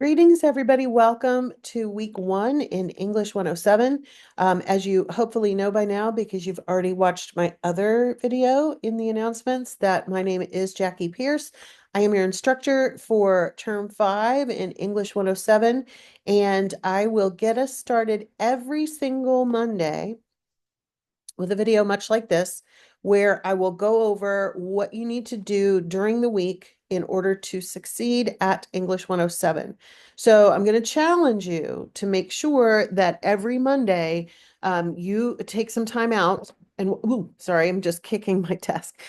Greetings, everybody. Welcome to week one in English 107. As you hopefully know by now, because you've already watched my other video in the announcements, that my name is Jackie Pierce. I am your instructor for term 5 in English 107, and I will get us started every single Monday with a video much like this, where I will go over what you need to do during the week in order to succeed at English 107. So I'm going to challenge you to make sure that every Monday you take some time out and, ooh, sorry, I'm just kicking my desk.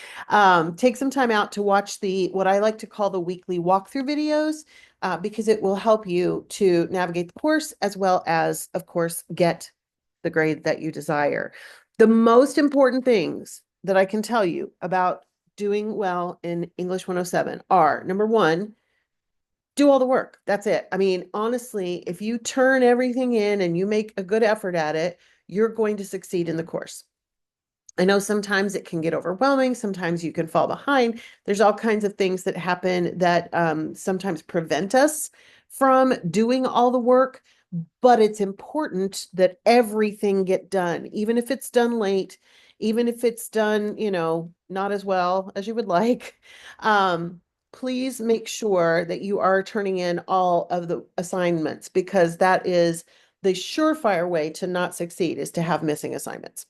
Take some time out to watch what I like to call the weekly walkthrough videos, because it will help you to navigate the course as well as, of course, get the grade that you desire. The most important things that I can tell you about doing well in English 107 are, number one, do all the work. That's it. I mean, honestly, if you turn everything in and you make a good effort at it, you're going to succeed in the course. I know sometimes it can get overwhelming. Sometimes you can fall behind. There's all kinds of things that happen that sometimes prevent us from doing all the work, but it's important that everything get done, even if it's done late, even if it's done, not as well as you would like. Um, Please make sure that you are turning in all of the assignments, because that is the surefire way to not succeed, is to have missing assignments.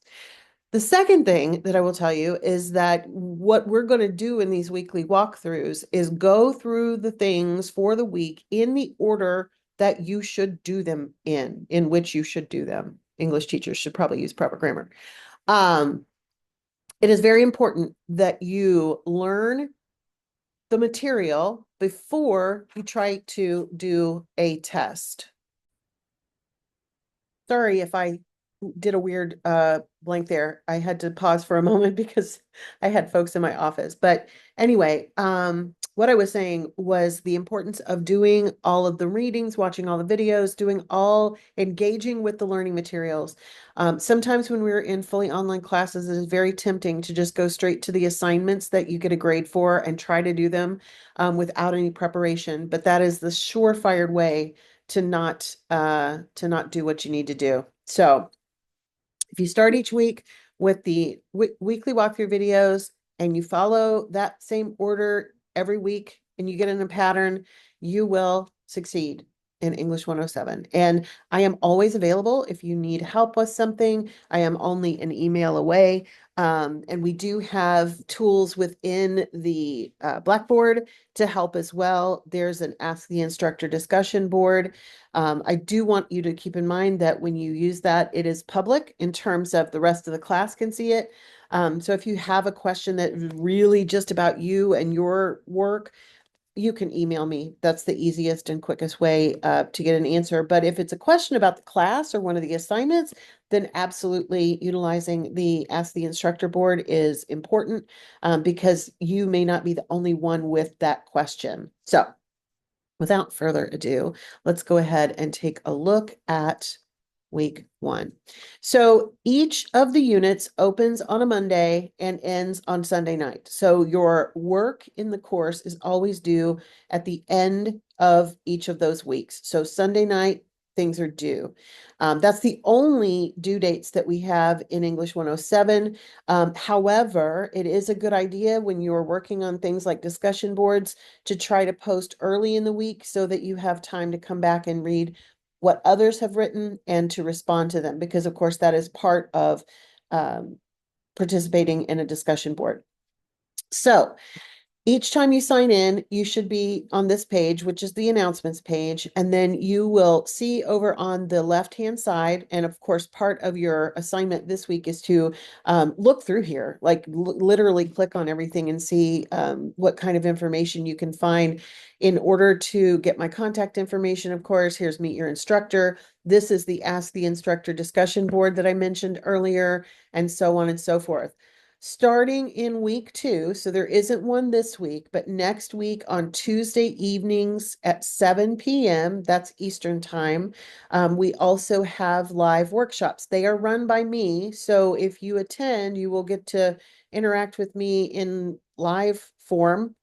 The second thing that I will tell you is that what we're going to do in these weekly walkthroughs is go through the things for the week in the order that you should do them in which you should do them. English teachers should probably use proper grammar. Um, it is very important that you learn the material before you try to do a test. Sorry if I did a weird blank there. I had to pause for a moment because I had folks in my office. But anyway, what I was saying was the importance of doing all of the readings, watching all the videos, engaging with the learning materials. Sometimes when we're in fully online classes, it is very tempting to just go straight to the assignments that you get a grade for and try to do them without any preparation. But that is the surefire way to not do what you need to do. So if you start each week with the weekly walkthrough videos and you follow that same order every week and you get in a pattern, you will succeed in English 107. And I am always available if you need help with something. I am only an email away. And we do have tools within the Blackboard to help as well. There's an Ask the Instructor discussion board. I do want you to keep in mind that when you use that, it is public in terms of the rest of the class can see it. So if you have a question that is really just about you and your work, you can email me. That's the easiest and quickest way to get an answer. But if it's a question about the class or one of the assignments, then absolutely utilizing the Ask the Instructor board is important, because you may not be the only one with that question. So without further ado, let's go ahead and take a look at week one. So each of the units opens on a Monday and ends on Sunday night. So your work in the course is always due at the end of each of those weeks. So Sunday night, things are due. That's the only due dates that we have in English 107. However, it is a good idea when you're working on things like discussion boards to try to post early in the week so that you have time to come back and read what others have written and to respond to them, because of course that is part of participating in a discussion board. So each time you sign in, you should be on this page, which is the announcements page, and then you will see over on the left-hand side, and of course, part of your assignment this week is to look through here, like literally click on everything and see what kind of information you can find in order to get my contact information. Of course, here's Meet Your Instructor. This is the Ask the Instructor discussion board that I mentioned earlier, and so on and so forth. Starting in week two, so there isn't one this week, but next week on Tuesday evenings at 7 p.m., that's Eastern time, we also have live workshops. They are run by me, so if you attend, you will get to interact with me in live form.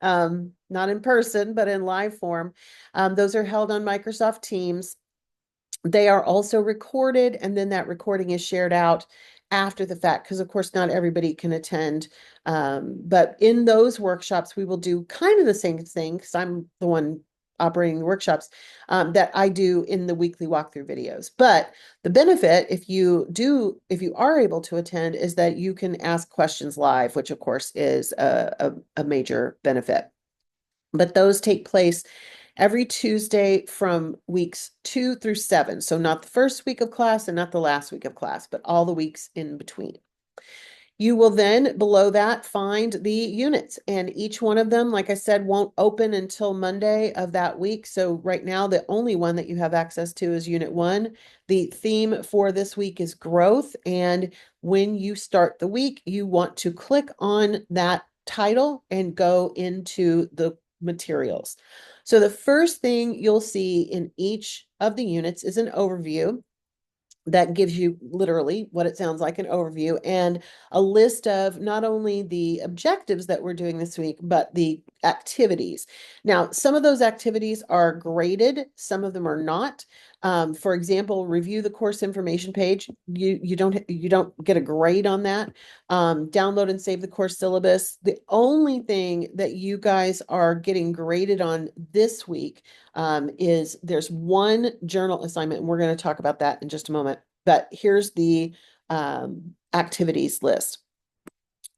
not in person, but in live form. Those are held on Microsoft Teams. They are also recorded, and then that recording is shared out after the fact, because of course not everybody can attend. But in those workshops, we will do kind of the same thing, because I'm the one operating the workshops, that I do in the weekly walkthrough videos. But the benefit, if you are able to attend, is that you can ask questions live, which of course is a major benefit. But those take place every Tuesday from weeks 2 through 7. So not the first week of class and not the last week of class, but all the weeks in between. You will then, below that, find the units, and each one of them, like I said, won't open until Monday of that week. So right now, the only one that you have access to is Unit 1. The theme for this week is growth, and when you start the week, you want to click on that title and go into the materials. So the first thing you'll see in each of the units is an overview that gives you literally what it sounds like, an overview, and a list of not only the objectives that we're doing this week, but the activities. Now, some of those activities are graded, some of them are not. For example, review the course information page. You don't get a grade on that. Download and save the course syllabus. The only thing that you guys are getting graded on this week is there's one journal assignment, and we're going to talk about that in just a moment. But here's the activities list.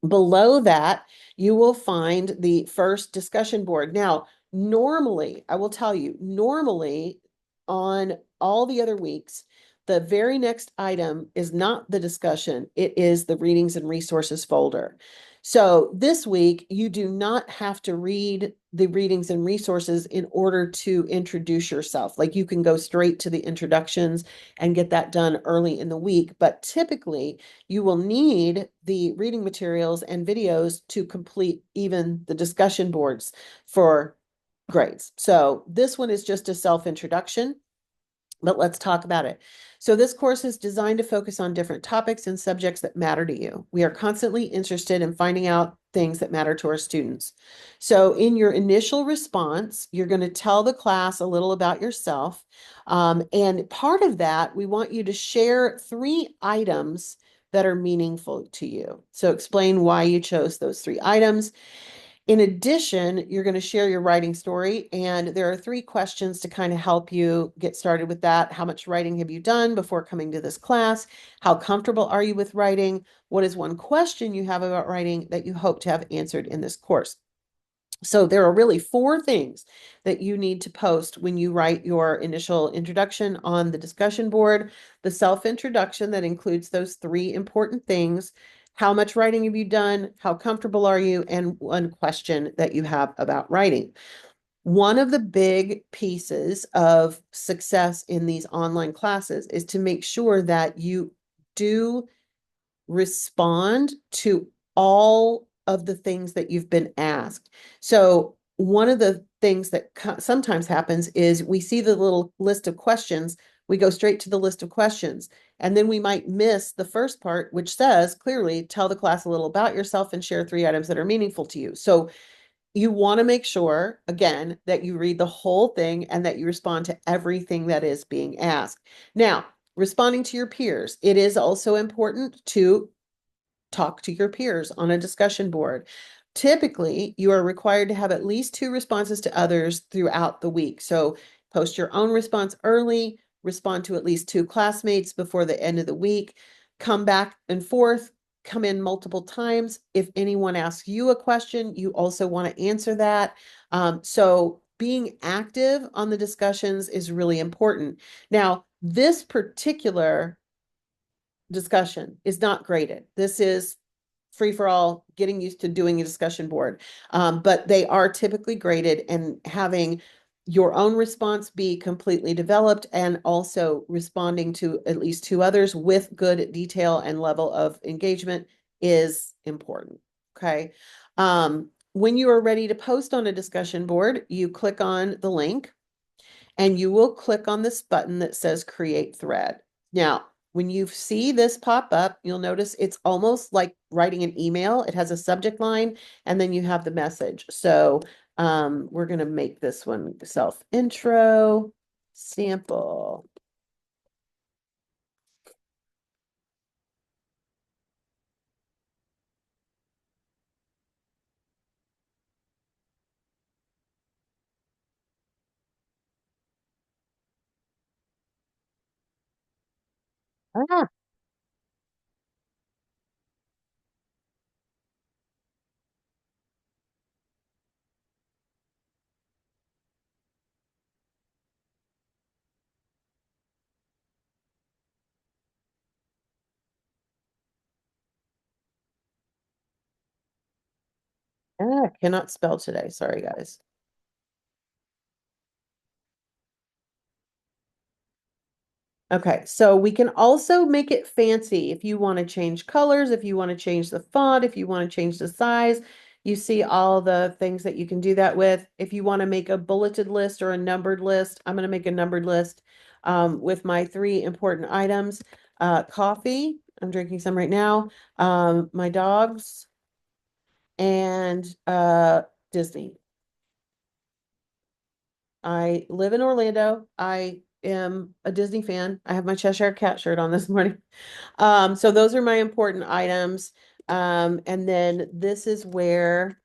Below that, you will find the first discussion board. Now, normally, I will tell you, normally on all the other weeks, the very next item is not the discussion, it is the readings and resources folder. So this week, you do not have to read the readings and resources in order to introduce yourself. Like, you can go straight to the introductions and get that done early in the week. But typically, you will need the reading materials and videos to complete even the discussion boards for grades. So this one is just a self-introduction, but let's talk about it. So this course is designed to focus on different topics and subjects that matter to you. We are constantly interested in finding out things that matter to our students. So in your initial response, you're going to tell the class a little about yourself. And part of that, we want you to share 3 items that are meaningful to you. So explain why you chose those 3 items. In addition, you're going to share your writing story, and there are 3 questions to kind of help you get started with that. How much writing have you done before coming to this class? How comfortable are you with writing? What is one question you have about writing that you hope to have answered in this course? So there are really 4 things that you need to post when you write your initial introduction on the discussion board. The self-introduction that includes those 3 important things. How much writing have you done? How comfortable are you? And one question that you have about writing. One of the big pieces of success in these online classes is to make sure that you do respond to all of the things that you've been asked. So one of the things that sometimes happens is we see the little list of questions, we go straight to the list of questions, and then we might miss the first part, which says clearly, tell the class a little about yourself and share 3 items that are meaningful to you. So you want to make sure, again, that you read the whole thing and that you respond to everything that is being asked. Now, responding to your peers, it is also important to talk to your peers on a discussion board. Typically, you are required to have at least 2 responses to others throughout the week. So post your own response early, respond to at least 2 classmates before the end of the week, come back and forth, come in multiple times. If anyone asks you a question, you also want to answer that. So being active on the discussions is really important. Now, this particular discussion is not graded. This is free for all, getting used to doing a discussion board. But they are typically graded, and having your own response be completely developed and also responding to at least 2 others with good detail and level of engagement is important. Okay. When you are ready to post on a discussion board, you click on the link and you will click on this button that says create thread. Now, when you see this pop up, you'll notice it's almost like writing an email. It has a subject line and then you have the message. So We're going to make this one self-intro sample. Ah, cannot spell today. Sorry, guys. Okay, so we can also make it fancy if you want to change colors, if you want to change the font, if you want to change the size. You see all the things that you can do that with. If you want to make a bulleted list or a numbered list, I'm going to make a numbered list with my three important items. Coffee, I'm drinking some right now, my dogs, and Disney. I live in Orlando. I am a Disney fan. I have my Cheshire Cat shirt on this morning. So those are my important items. And then this is where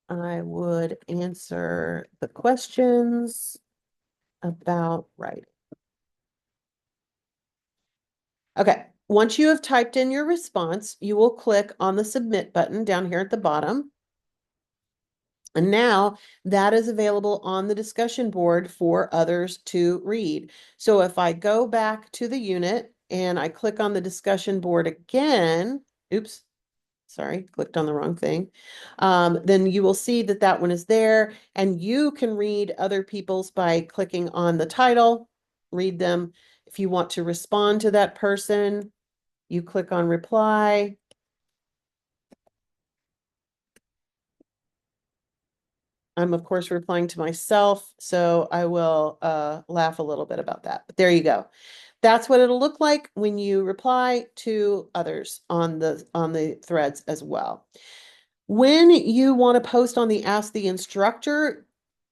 I would answer the questions about writing. Okay, once you have typed in your response, you will click on the submit button down here at the bottom. And now that is available on the discussion board for others to read. So if I go back to the unit and I click on the discussion board again, oops, sorry, clicked on the wrong thing. Then you will see that that one is there, and you can read other people's by clicking on the title, read them. If you want to respond to that person, you click on reply. I'm of course replying to myself, so I will laugh a little bit about that. But there you go. That's what it'll look like when you reply to others on the threads as well. When you want to post on the Ask the Instructor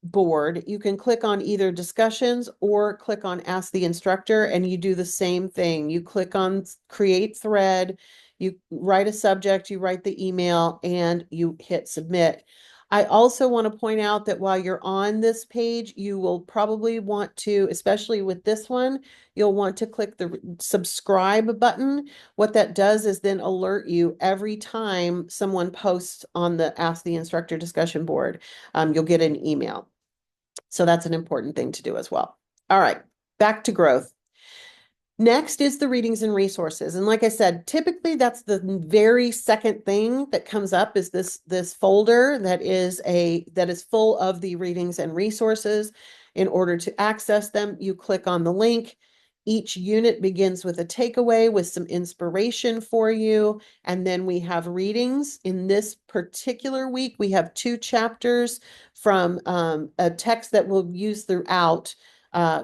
board, you can click on either discussions or click on Ask the Instructor, and you do the same thing. You click on create thread, you write a subject, you write the email, and you hit submit. I also want to point out that while you're on this page, you will probably want to, especially with this one, you'll want to click the subscribe button. What that does is then alert you every time someone posts on the Ask the Instructor discussion board. You'll get an email. So that's an important thing to do as well. All right, back to growth. Next is the readings and resources. And like I said, typically that's the very second thing that comes up is this folder that is full of the readings and resources. In order to access them, you click on the link. Each unit begins with a takeaway with some inspiration for you. And then we have readings. In this particular week, we have two chapters from a text that we'll use throughout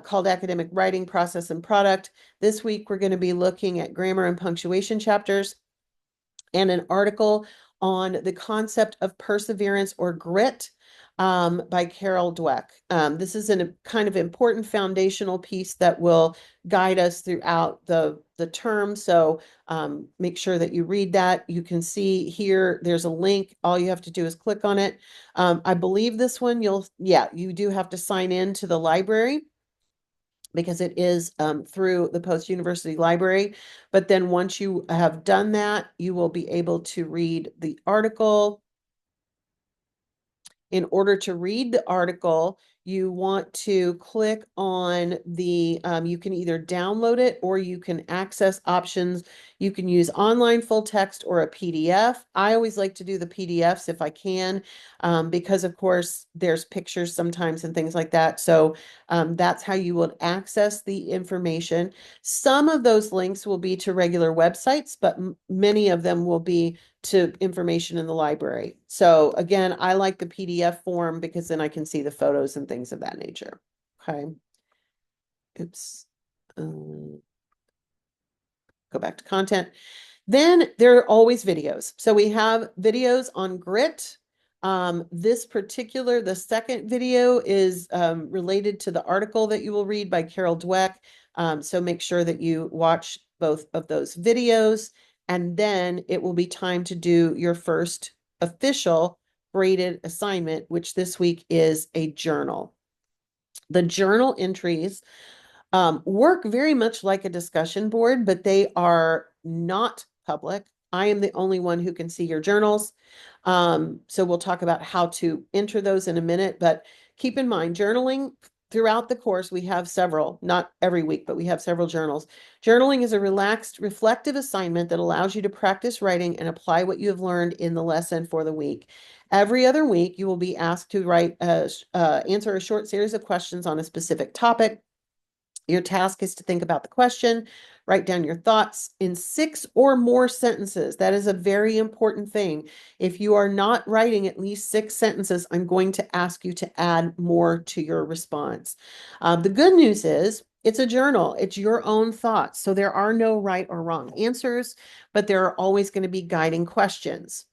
called Academic Writing Process and Product. This week, we're going to be looking at grammar and punctuation chapters and an article on the concept of perseverance or grit by Carol Dweck. This is a kind of important foundational piece that will guide us throughout the term. So make sure that you read that. You can see here, there's a link. All you have to do is click on it. I believe this one, you do have to sign in to the library because it is through the post-university library. But then once you have done that, you will be able to read the article. In order to read the article, you want to click on you can either download it or you can access options. You can use online full text or a PDF. I always like to do the PDFs if I can, because of course there's pictures sometimes and things like that. So that's how you would access the information. Some of those links will be to regular websites, but many of them will be to information in the library. So again, I like the PDF form because then I can see the photos and things of that nature. Okay. Oops. Go back to content. Then there are always videos. So we have videos on grit, The second video is related to the article that you will read by Carol Dweck. So make sure that you watch both of those videos, and then it will be time to do your first official graded assignment, which this week is a journal. The journal entries work very much like a discussion board, but they are not public. I am the only one who can see your journals. So we'll talk about how to enter those in a minute, but keep in mind, journaling throughout the course, we have several, not every week, but we have several journals. Journaling is a relaxed, reflective assignment that allows you to practice writing and apply what you have learned in the lesson for the week. Every other week, you will be asked to answer a short series of questions on a specific topic. Your task is to think about the question, write down your thoughts in 6 or more sentences. That is a very important thing. If you are not writing at least 6 sentences, I'm going to ask you to add more to your response. The good news is it's a journal. It's your own thoughts. So there are no right or wrong answers, but there are always going to be guiding questions.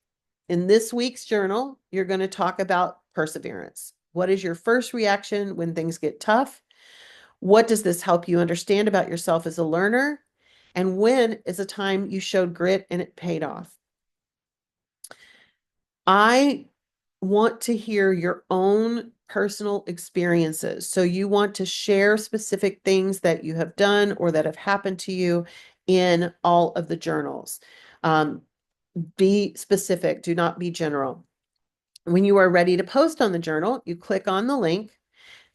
In this week's journal, you're going to talk about perseverance. What is your first reaction when things get tough? What does this help you understand about yourself as a learner? And when is a time you showed grit and it paid off? I want to hear your own personal experiences. So you want to share specific things that you have done or that have happened to you in all of the journals. Be specific, do not be general. When you are ready to post on the journal, you click on the link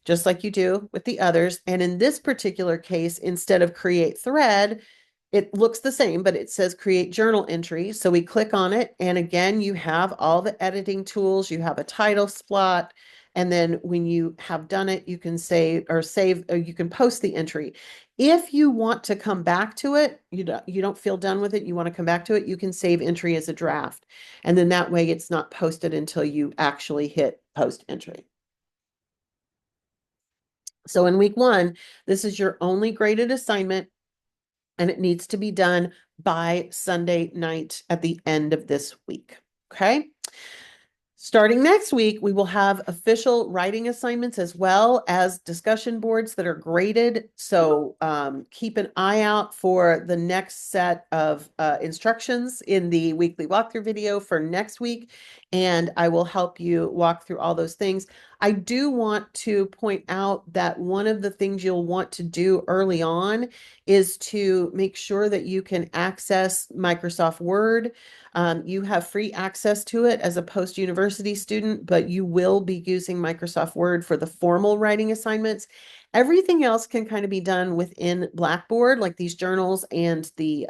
just like you do with the others. And in this particular case, instead of create thread, it looks the same, but it says create journal entry. So we click on it. And again, you have all the editing tools. You have a title slot. And then when you have done it, you can save, or you can post the entry. If you want to come back to it, you don't feel done with it, you want to come back to it, you can save entry as a draft. And then that way it's not posted until you actually hit post entry. So in week 1, this is your only graded assignment, and it needs to be done by Sunday night at the end of this week. Okay. Starting next week, we will have official writing assignments as well as discussion boards that are graded. So keep an eye out for the next set of instructions in the weekly walkthrough video for next week. And I will help you walk through all those things. I do want to point out that one of the things you'll want to do early on is to make sure that you can access Microsoft Word. You have free access to it as a post-university student, but you will be using Microsoft Word for the formal writing assignments. Everything else can kind of be done within Blackboard, like these journals and the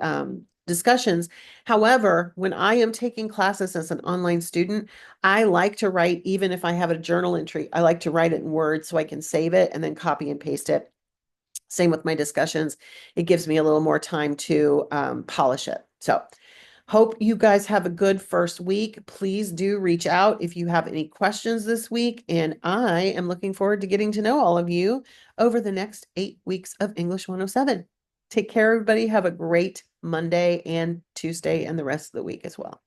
discussions. However, when I am taking classes as an online student, I like to write, even if I have a journal entry, I like to write it in Word so I can save it and then copy and paste it. Same with my discussions. It gives me a little more time to polish it. So hope you guys have a good first week. Please do reach out if you have any questions this week. And I am looking forward to getting to know all of you over the next 8 weeks of English 107. Take care, everybody. Have a great Monday and Tuesday and the rest of the week as well.